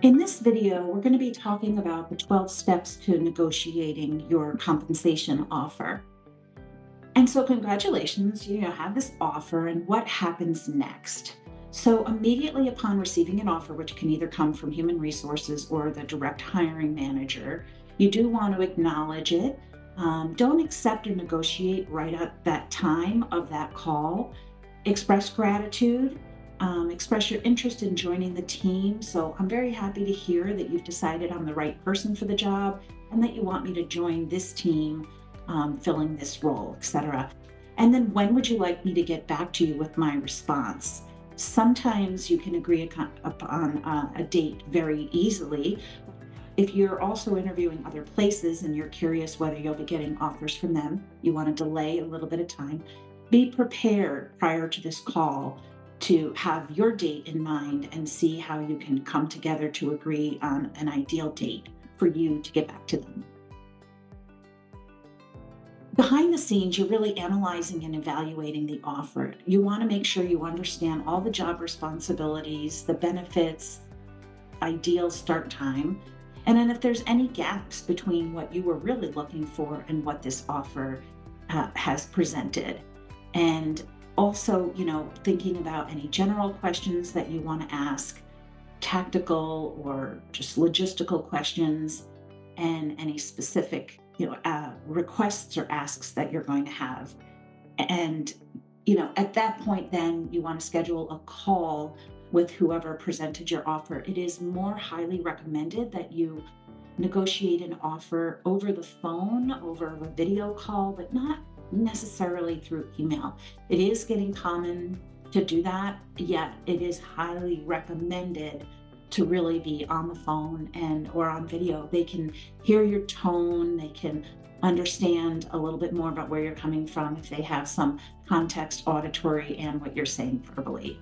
In this video, we're going to be talking about the 12 steps to negotiating your compensation offer. And so congratulations, you have this offer and what happens next. So immediately upon receiving an offer, which can either come from human resources or the direct hiring manager, you do want to acknowledge it. Don't accept or negotiate right at that time of that call. Express gratitude, express your interest in joining the team. So I'm very happy to hear that you've decided I'm the right person for the job and that you want me to join this team, filling this role, etc. And then when would you like me to get back to you with my response? Sometimes you can agree upon a date very easily. If you're also interviewing other places and you're curious whether you'll be getting offers from them, you want to delay a little bit of time, be prepared prior to this call to have your date in mind and see how you can come together to agree on an ideal date for you to get back to them. Behind the scenes, you're really analyzing and evaluating the offer. You want to make sure you understand all the job responsibilities, the benefits, ideal start time, and then if there's any gaps between what you were really looking for and what this offer has presented. And also, thinking about any general questions that you want to ask, tactical or just logistical questions, and any specific, requests or asks that you're going to have. And, at that point, then you want to schedule a call with whoever presented your offer. It is more highly recommended that you negotiate an offer over the phone, over a video call, but not necessarily through email. It is getting common to do that, yet it is highly recommended to really be on the phone and or on video. They can hear your tone, they can understand a little bit more about where you're coming from if they have some context auditory and what you're saying verbally.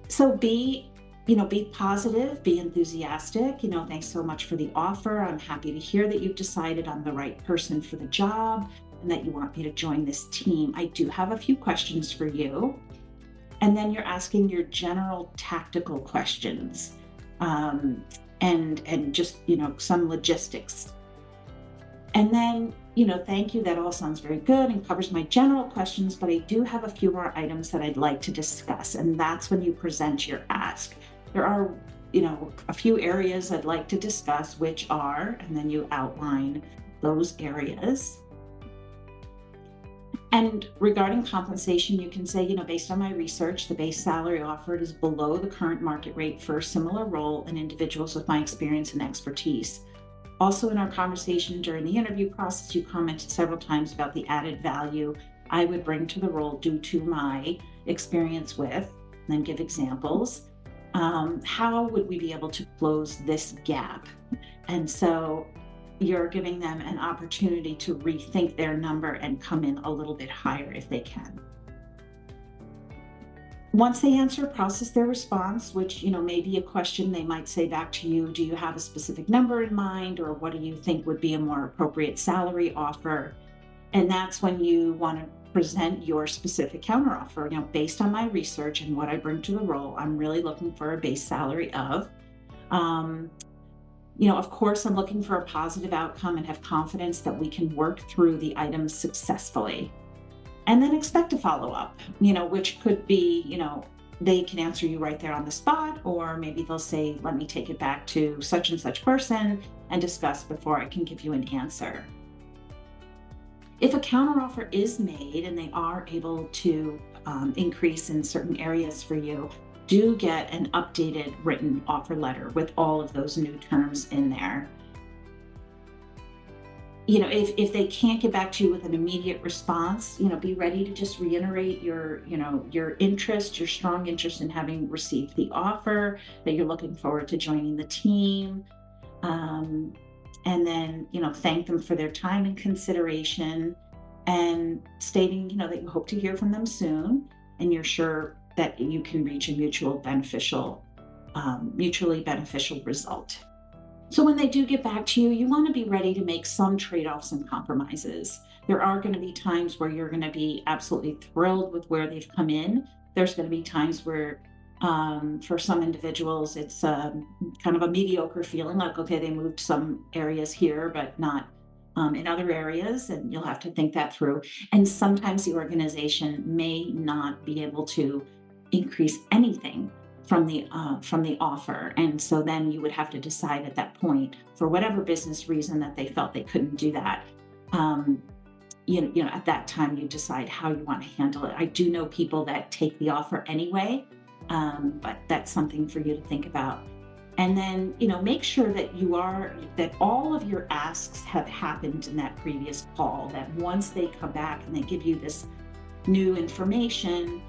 So be positive, be enthusiastic. Thanks so much for the offer. I'm happy to hear that you've decided I'm the right person for the job and that you want me to join this team. I do have a few questions for you. And then you're asking your general tactical questions, and just, some logistics. And then, thank you. That all sounds very good and covers my general questions, but I do have a few more items that I'd like to discuss. And that's when you present your ask. There are, a few areas I'd like to discuss, which are, and then you outline those areas. And regarding compensation, you can say, based on my research, the base salary offered is below the current market rate for a similar role and individuals with my experience and expertise. Also, in our conversation during the interview process, you commented several times about the added value I would bring to the role due to my experience with, and then give examples. How would we be able to close this gap? And so you're giving them an opportunity to rethink their number and come in a little bit higher if they can. Once they answer, process their response, which, may be a question they might say back to you. Do you have a specific number in mind, or what do you think would be a more appropriate salary offer? And that's when you want to present your specific counteroffer. Based on my research and what I bring to the role, I'm really looking for a base salary of, of course, I'm looking for a positive outcome and have confidence that we can work through the items successfully. And then expect a follow up, which could be, they can answer you right there on the spot, or maybe they'll say, let me take it back to such and such person and discuss before I can give you an answer. If a counteroffer is made and they are able to increase in certain areas for you, do get an updated written offer letter with all of those new terms in there. If they can't get back to you with an immediate response, be ready to just reiterate your interest, your strong interest in having received the offer, that you're looking forward to joining the team. And then, thank them for their time and consideration, and stating, that you hope to hear from them soon and you're sure that you can reach a mutually beneficial result. So when they do get back to you, you want to be ready to make some trade-offs and compromises. There are going to be times where you're going to be absolutely thrilled with where they've come in. There's going to be times where For some individuals, it's kind of a mediocre feeling like, okay, they moved some areas here, but not in other areas. And you'll have to think that through. And sometimes the organization may not be able to increase anything from the offer. And so then you would have to decide at that point, for whatever business reason that they felt they couldn't do that. Um, at that time, you decide how you want to handle it. I do know people that take the offer anyway, but that's something for you to think about. And then, make sure that all of your asks have happened in that previous call, that once they come back and they give you this new information,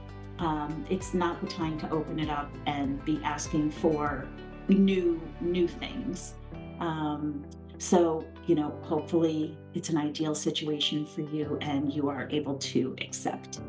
it's not the time to open it up and be asking for new things. Um, so, hopefully it's an ideal situation for you and you are able to accept.